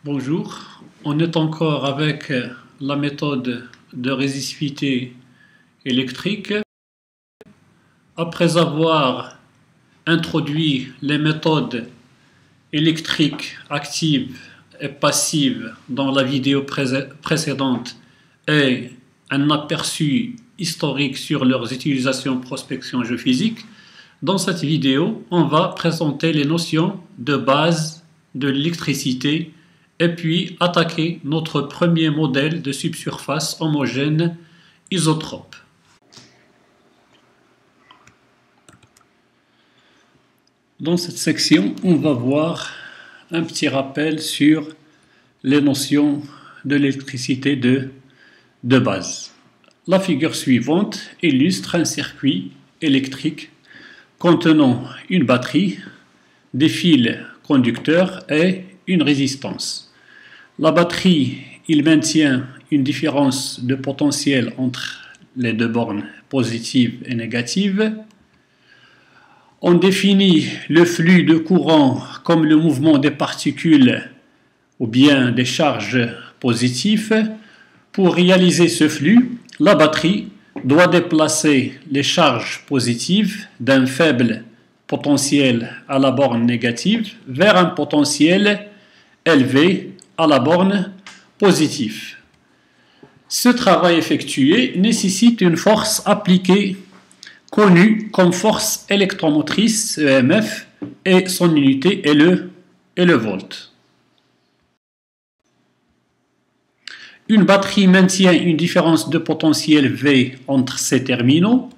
Bonjour, on est encore avec la méthode de résistivité électrique. Après avoir introduit les méthodes électriques actives et passives dans la vidéo précédente et un aperçu historique sur leurs utilisations prospection jeux physique, dans cette vidéo, on va présenter les notions de base de l'électricité et puis attaquer notre premier modèle de subsurface homogène isotrope. Dans cette section, on va voir un petit rappel sur les notions de l'électricité de base. La figure suivante illustre un circuit électrique contenant une batterie, des fils conducteurs et une résistance. La batterie, il maintient une différence de potentiel entre les deux bornes positives et négatives. On définit le flux de courant comme le mouvement des particules ou bien des charges positives. Pour réaliser ce flux, la batterie doit déplacer les charges positives d'un faible potentiel à la borne négative vers un potentiel élevé à la borne positive. Ce travail effectué nécessite une force appliquée connue comme force électromotrice EMF et son unité est le volt. Une batterie maintient une différence de potentiel V entre ses terminaux.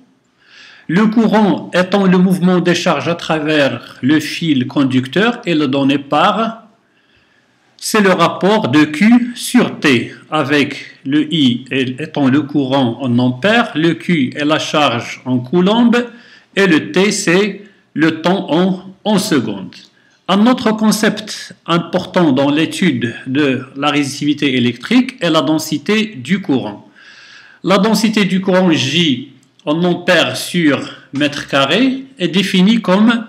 Le courant étant le mouvement des charges à travers le fil conducteur et le donné par, c'est le rapport de Q sur T, avec le I étant le courant en ampères, le Q est la charge en coulombes et le T c'est le temps en secondes. Un autre concept important dans l'étude de la résistivité électrique est la densité du courant. La densité du courant J en ampères sur mètre carré est définie comme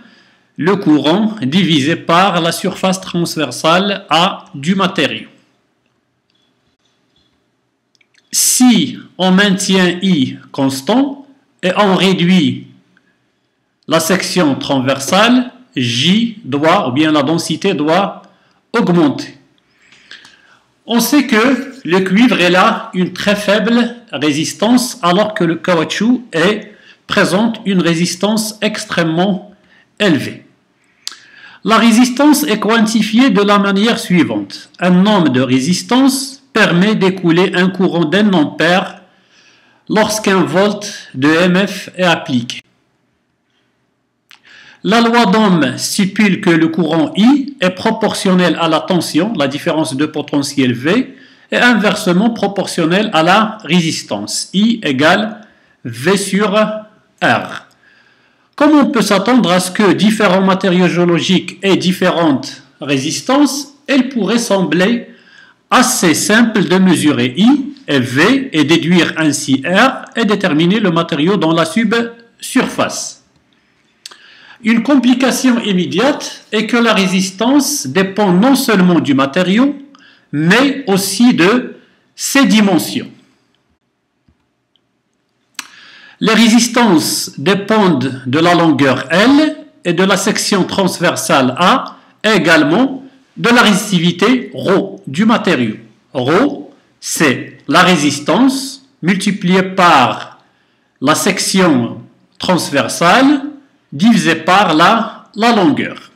le courant divisé par la surface transversale A du matériau. Si on maintient I constant et on réduit la section transversale, J doit, ou bien la densité doit augmenter. On sait que le cuivre est là une très faible résistance alors que le caoutchouc présente une résistance extrêmement élevée. La résistance est quantifiée de la manière suivante. Un ohm de résistance permet d'écouler un courant d'un ampère lorsqu'un volt de EMF est appliqué. La loi d'Ohm stipule que le courant I est proportionnel à la tension, la différence de potentiel V, et inversement proportionnel à la résistance. I égale V sur R. Comme on peut s'attendre à ce que différents matériaux géologiques aient différentes résistances, il pourrait sembler assez simple de mesurer I et V et déduire ainsi R et déterminer le matériau dans la subsurface. Une complication immédiate est que la résistance dépend non seulement du matériau, mais aussi de ses dimensions. Les résistances dépendent de la longueur L et de la section transversale A, et également de la résistivité ρ du matériau. Ρ, c'est la résistance multipliée par la section transversale divisée par la longueur.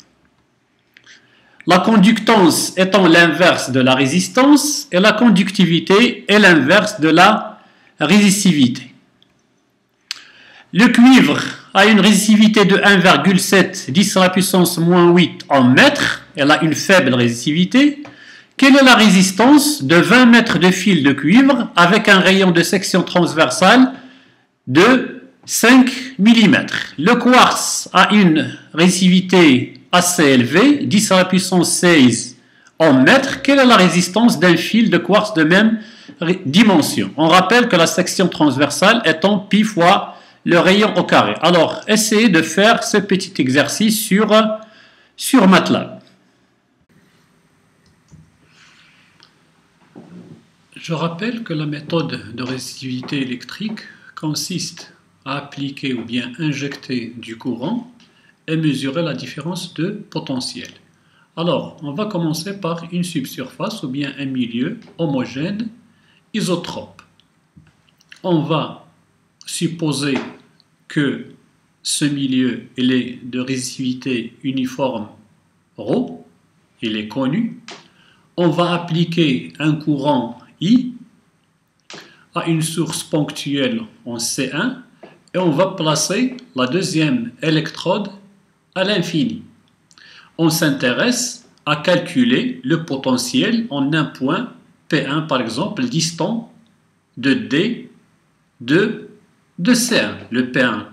La conductance étant l'inverse de la résistance et la conductivité est l'inverse de la résistivité. Le cuivre a une résistivité de 1,7 10 à la puissance moins 8 en mètres. Elle a une faible résistivité. Quelle est la résistance de 20 mètres de fil de cuivre avec un rayon de section transversale de 5 mm? Le quartz a une résistivité assez élevée, 10 à la puissance 16 en mètres. Quelle est la résistance d'un fil de quartz de même dimension? On rappelle que la section transversale étant pi fois le rayon au carré. Alors, essayez de faire ce petit exercice sur MATLAB. Je rappelle que la méthode de résistivité électrique consiste à appliquer ou bien injecter du courant et mesurer la différence de potentiel. Alors, on va commencer par une subsurface ou bien un milieu homogène isotrope. On va supposer que ce milieu il est de résistivité uniforme ρ, il est connu. On va appliquer un courant I à une source ponctuelle en C1 et on va placer la deuxième électrode à l'infini. On s'intéresse à calculer le potentiel en un point P1 par exemple distant de D de C1. Le P1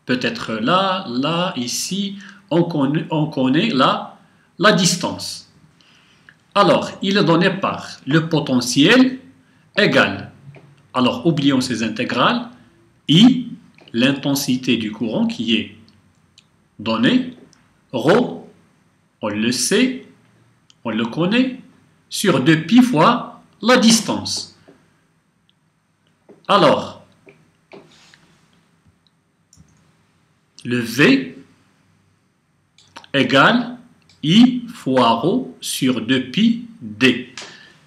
peut être là, là, ici, on connaît la distance. Alors, il est donné par le potentiel égal. Alors, oublions ces intégrales. I, l'intensité du courant qui est donnée. Ρ, on le sait, on le connaît, sur 2π fois la distance. Alors, le V égale I fois ρ sur 2π d.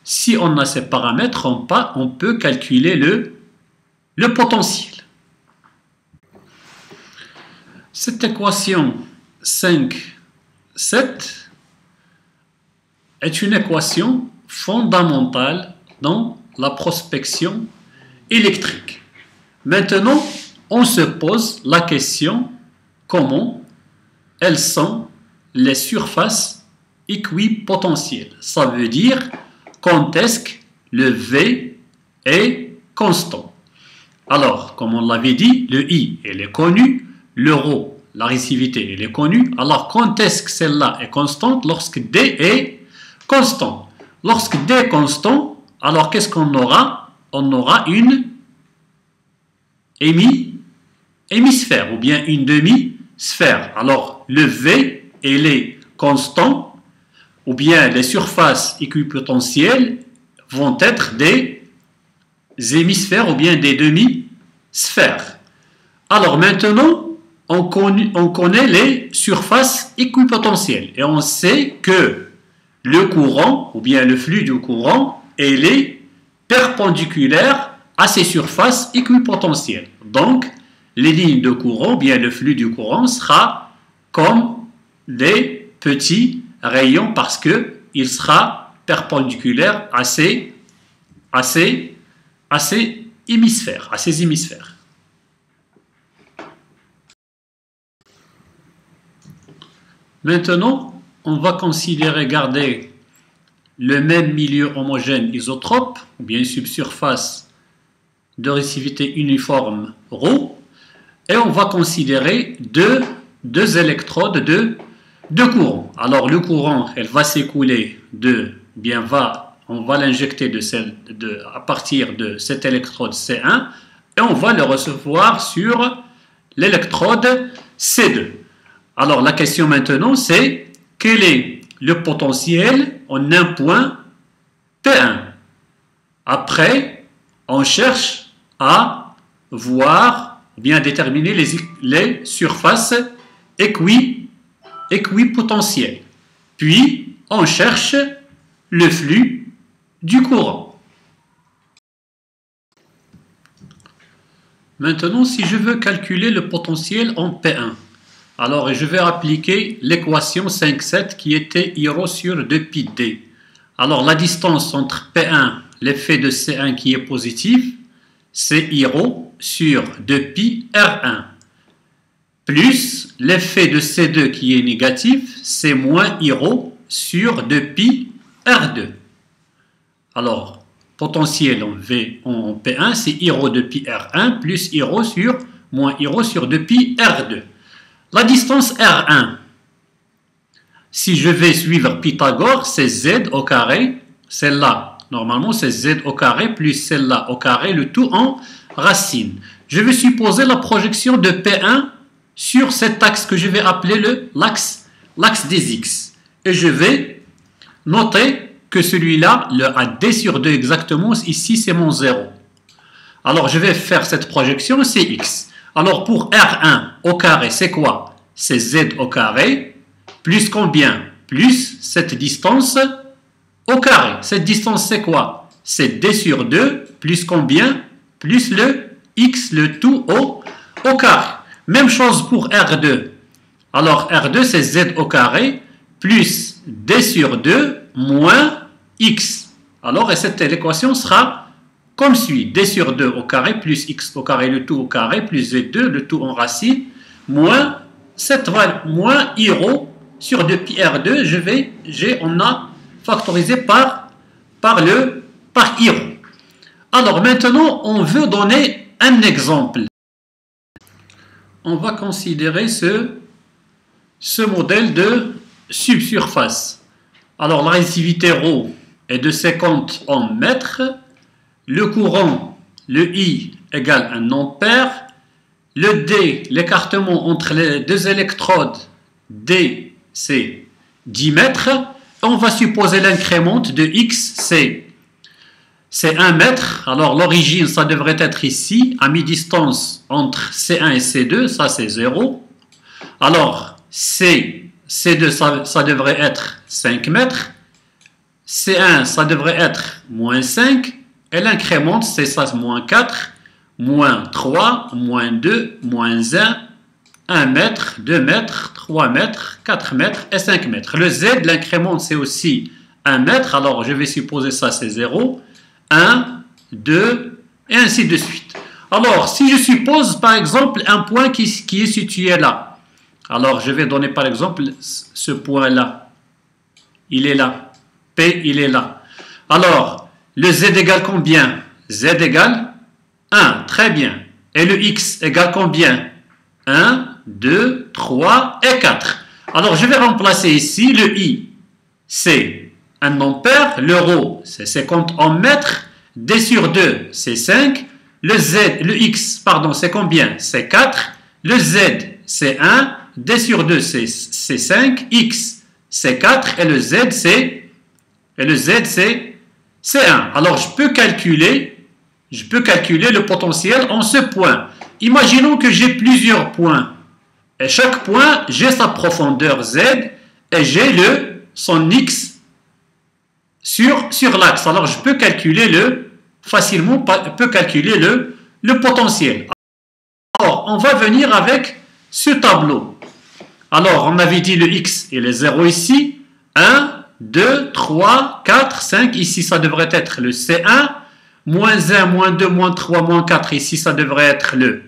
Si on a ces paramètres, on peut calculer le potentiel. Cette équation 5,7 est une équation fondamentale dans la prospection électrique. Maintenant, on se pose la question comment elles sont les surfaces équipotentielles. Ça veut dire quand est-ce que le V est constant. Alors, comme on l'avait dit, le I elle est connu, le ρ, la résistivité elle est connue. Alors, quand est-ce que celle-là est constante? Lorsque D est constant. Lorsque D est constant, alors qu'est-ce qu'on aura? On aura une hémisphère ou bien une demi-sphère. Alors, le V elle est constant, ou bien les surfaces équipotentielles vont être des hémisphères ou bien des demi-sphères. Alors maintenant, on connaît les surfaces équipotentielles et on sait que le courant ou bien le flux du courant elle est perpendiculaire à ces surfaces équipotentielles. Donc, les lignes de courant, bien le flux du courant sera comme des petits rayons parce qu'il sera perpendiculaire à ces hémisphères. Maintenant, on va considérer, garder le même milieu homogène isotrope, ou bien subsurface de résistivité uniforme ρ, et on va considérer deux électrodes de courant. Alors le courant, elle va s'écouler on va l'injecter à partir de cette électrode C1 et on va le recevoir sur l'électrode C2. Alors la question maintenant c'est quel est le potentiel en un point P1. Après, on cherche à voir, bien déterminer les surfaces équipotentielles. Puis, on cherche le flux du courant. Maintenant, si je veux calculer le potentiel en P1, alors je vais appliquer l'équation 5,7 qui était Iρ sur 2πd. Alors, la distance entre P1, l'effet de C1 qui est positif, c'est Iρ sur 2π R1. Plus l'effet de C2 qui est négatif, c'est moins Iρ sur 2π R2. Alors, potentiel en P1, c'est Iρ de π R1 plus moins Iρ sur 2π R2. La distance R1, si je vais suivre Pythagore, c'est Z au carré, celle-là, normalement c'est Z au carré plus celle-là au carré, le tout en racine. Je vais supposer la projection de P1 sur cet axe que je vais appeler l'axe des X. Et je vais noter que celui-là, le AD sur 2 exactement, ici c'est mon 0. Alors je vais faire cette projection, c'est X. Alors pour R1 au carré, c'est quoi? C'est Z au carré, plus combien? Plus cette distance au carré. Cette distance c'est quoi? C'est D sur 2, plus combien? Plus le X, le tout au carré. Même chose pour R2. Alors R2 c'est Z au carré, plus D sur 2, moins X. Alors et cette équation sera comme suit, D sur 2 au carré plus X au carré, le tout au carré, plus Z2, le tout en racine, moins cette valeur, moins I rho sur 2 pi R2, on a factorisé par I rho. Alors maintenant, on veut donner un exemple. On va considérer ce modèle de subsurface. Alors la résistivité rho est de 50 en mètres. Le courant, le I égale 1 ampère. Le D, l'écartement entre les deux électrodes, D, c'est 10 mètres. On va supposer l'incrément de X, c'est 1 mètre. Alors l'origine, ça devrait être ici, à mi-distance entre C1 et C2, ça c'est 0. Alors C2, ça devrait être 5 mètres. C1, ça devrait être moins 5. Et l'incrément, c'est ça, moins 4, moins 3, moins 2, moins 1, 1 mètre, 2 mètres, 3 mètres, 4 mètres et 5 mètres. Le Z, l'incrément, c'est aussi 1 mètre. Alors, je vais supposer ça, c'est 0, 1, 2, et ainsi de suite. Alors, si je suppose, par exemple, un point qui est situé là. Alors, je vais donner, par exemple, ce point-là. Il est là. P, il est là. Alors, le Z égale combien? Z égale 1, très bien. Et le X égale combien? 1, 2, 3 et 4. Alors je vais remplacer ici le I, c'est 1 ampère, le rho c'est 50 en mètres, D sur 2 c'est 5, le X, pardon, c'est combien? C'est 4, le Z c'est 1, D sur 2 c'est 5, X c'est 4 et le Z c'est 1. Alors, je peux calculer le potentiel en ce point. Imaginons que j'ai plusieurs points. Et chaque point, j'ai sa profondeur Z et j'ai son X sur l'axe. Alors, je peux calculer facilement le potentiel. Alors, on va venir avec ce tableau. Alors, on avait dit le X, il est 0 ici. 1, 2, 3, 4, 5, ici ça devrait être le C1, moins 1, moins 2, moins 3, moins 4, ici ça devrait être le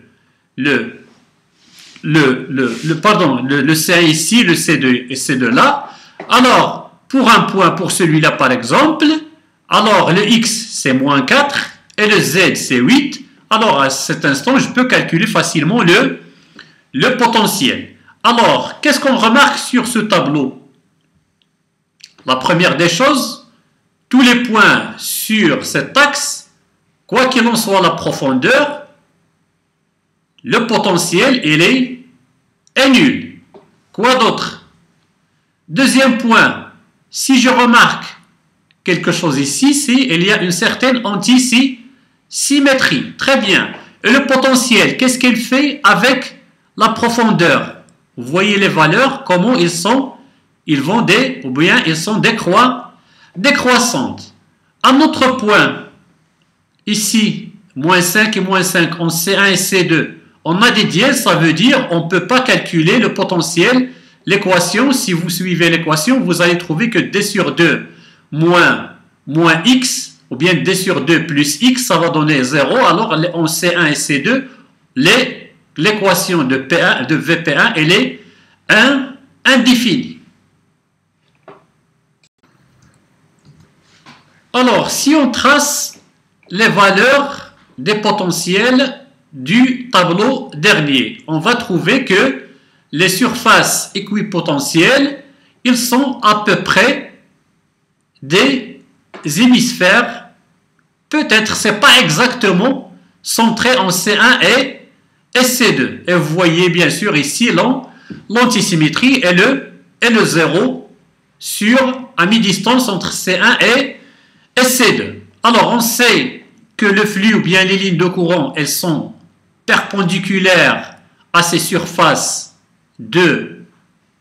C1 ici, le C2 et C2 là. Alors, pour un point, pour celui-là par exemple, alors le X c'est moins 4 et le Z c'est 8. Alors à cet instant, je peux calculer facilement le potentiel. Alors, qu'est-ce qu'on remarque sur ce tableau? La première des choses, tous les points sur cet axe, quoi qu'il en soit la profondeur, le potentiel, il est nul. Quoi d'autre? Deuxième point, si je remarque quelque chose ici, il y a une certaine antisymétrie. Très bien. Et le potentiel, qu'est-ce qu'il fait avec la profondeur? Vous voyez les valeurs, comment ils sont? Ils vont ils sont décroissantes. Un autre point, ici, moins 5 et moins 5 en C1 et C2, on a des dièses, ça veut dire on ne peut pas calculer le potentiel. L'équation, si vous suivez l'équation, vous allez trouver que D sur 2 moins X, ou bien D sur 2 plus X, ça va donner 0. Alors, en C1 et C2, l'équation de VP1, elle est indéfinie. Alors, si on trace les valeurs des potentiels du tableau dernier, on va trouver que les surfaces équipotentielles, ils sont à peu près des hémisphères. Peut-être, ce n'est pas exactement centré en C1 et C2. Et vous voyez bien sûr ici l'antisymétrie et le 0 sur à mi-distance entre C1 et C2. Alors, on sait que le flux ou bien les lignes de courant, elles sont perpendiculaires à ces surfaces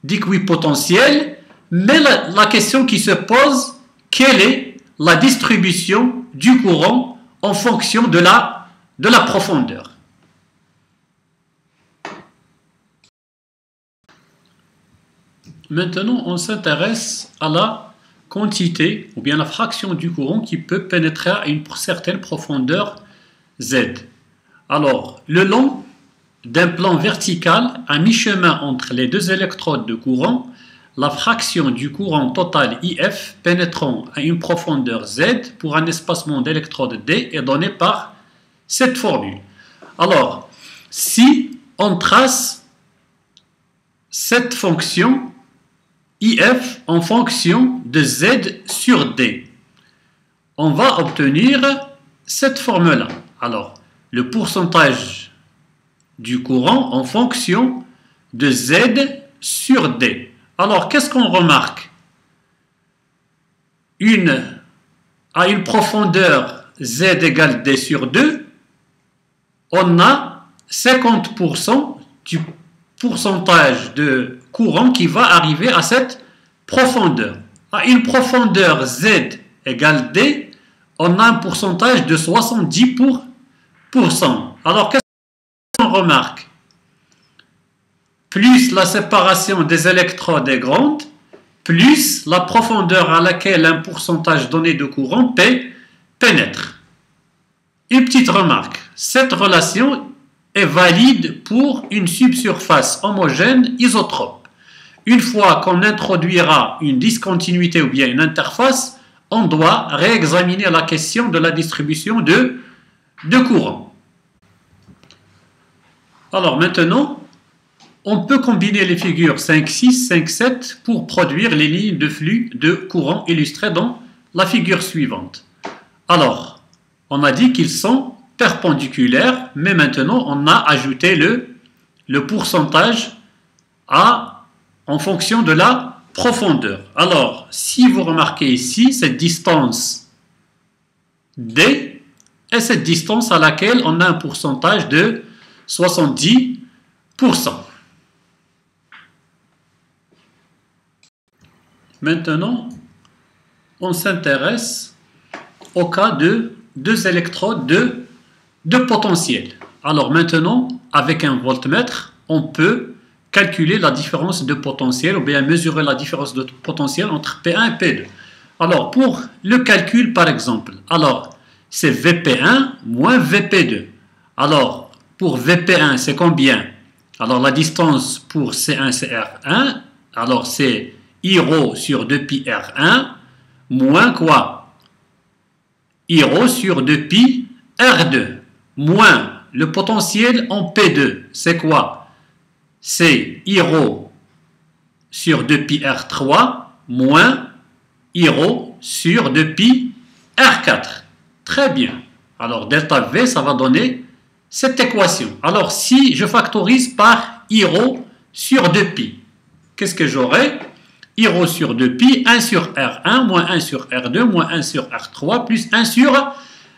d'équipotentiel, mais la question qui se pose, quelle est la distribution du courant en fonction de la profondeur? Maintenant, on s'intéresse à la quantité ou bien la fraction du courant qui peut pénétrer à une certaine profondeur Z. Alors, le long d'un plan vertical à mi-chemin entre les deux électrodes de courant, la fraction du courant total IF pénétrant à une profondeur Z pour un espacement d'électrode D est donnée par cette formule. Alors, si on trace cette fonction IF en fonction de Z sur D, on va obtenir cette formule-là. Alors, le pourcentage du courant en fonction de Z sur D. Alors, qu'est-ce qu'on remarque? À une profondeur Z égale D sur 2, on a 50% du pourcentage de courant qui va arriver à cette profondeur. À une profondeur Z égale D, on a un pourcentage de 70%. Alors, qu'est-ce qu'on remarque? Plus la séparation des électrodes est grande, plus la profondeur à laquelle un pourcentage donné de courant pénètre. Une petite remarque, cette relation est valide pour une subsurface homogène isotrope. Une fois qu'on introduira une discontinuité ou bien une interface, on doit réexaminer la question de la distribution de courant. Alors maintenant, on peut combiner les figures 5.6, 5.7 pour produire les lignes de flux de courant illustrées dans la figure suivante. Alors, on a dit qu'ils sont perpendiculaires, mais maintenant on a ajouté le pourcentage en fonction de la profondeur. Alors, si vous remarquez ici, cette distance D est cette distance à laquelle on a un pourcentage de 70%. Maintenant, on s'intéresse au cas de deux électrodes de potentiel. Alors maintenant, avec un voltmètre, on peut calculer la différence de potentiel ou bien mesurer la différence de potentiel entre P1 et P2. Alors pour le calcul par exemple, alors c'est VP1 moins VP2. Alors pour VP1 c'est combien? Alors la distance pour C1 c'est R1, alors c'est I ρ sur 2pi R1 moins quoi? I ρ sur 2pi R2 moins le potentiel en P2, c'est quoi? C'est I ρ sur 2pi R3 moins I ρ sur 2pi R4. Très bien. Alors delta V, ça va donner cette équation. Alors si je factorise par I ρ sur 2pi, qu'est-ce que j'aurai? I ρ sur 2pi, 1 sur R1, moins 1 sur R2, moins 1 sur R3, plus 1 sur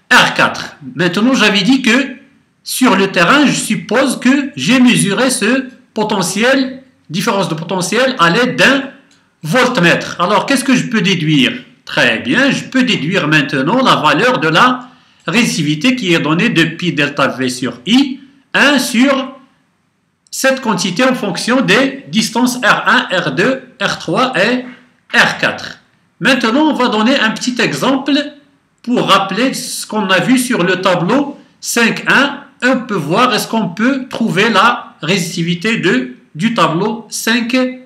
R4. Maintenant, j'avais dit que sur le terrain, je suppose que j'ai mesuré ce potentiel, différence de potentiel à l'aide d'un voltmètre. Alors, qu'est-ce que je peux déduire? Très bien, je peux déduire maintenant la valeur de la résistivité qui est donnée de pi delta V sur I, 1 sur cette quantité en fonction des distances R1, R2, R3 et R4. Maintenant, on va donner un petit exemple pour rappeler ce qu'on a vu sur le tableau 5.1. On peut voir est-ce qu'on peut trouver la résistivité du tableau 5.1.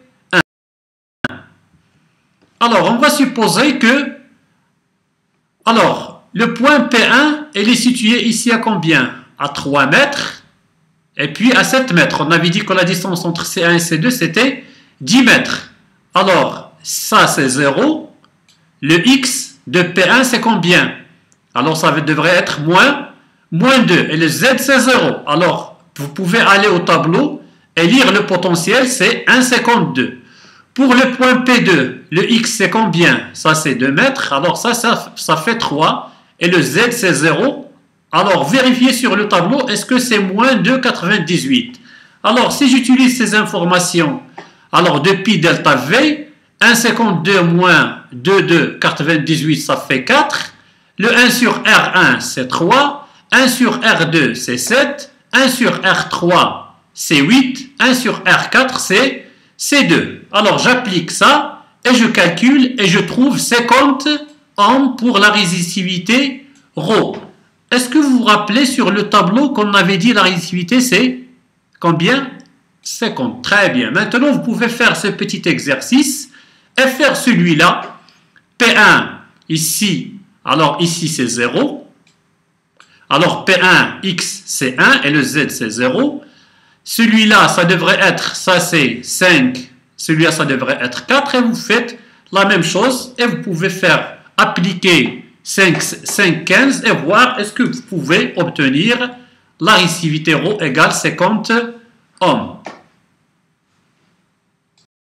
Alors, on va supposer que le point P1 il est situé ici à combien? À 3 mètres. Et puis à 7 mètres, on avait dit que la distance entre C1 et C2 c'était 10 mètres. Alors, ça c'est 0. Le X de P1 c'est combien? Alors ça devrait être moins 2. Et le Z c'est 0. Alors, vous pouvez aller au tableau et lire le potentiel, c'est 1,52. Pour le point P2, le X c'est combien? Ça c'est 2 mètres, alors ça fait 3. Et le Z c'est 0. Alors vérifiez sur le tableau, est-ce que c'est moins 2,98? Alors si j'utilise ces informations, alors depuis delta V, 1,52 moins 2,98 ça fait 4. Le 1 sur R1 c'est 3. 1 sur R2 c'est 7. 1 sur R3 c'est 8. 1 sur R4 c'est 2. Alors j'applique ça et je calcule et je trouve 50 ohms pour la résistivité ρ. Est-ce que vous vous rappelez sur le tableau qu'on avait dit la résistivité c'est combien? 50. Très bien. Maintenant vous pouvez faire ce petit exercice et faire celui-là. P1 ici, alors ici c'est 0. Alors P1 X c'est 1 et le Z c'est 0. Celui-là ça devrait être, ça c'est 5. Celui-là, ça devrait être 4 et vous faites la même chose et vous pouvez faire appliquer 5, 15 et voir est-ce que vous pouvez obtenir la résistivité ρ égale 50 ohms.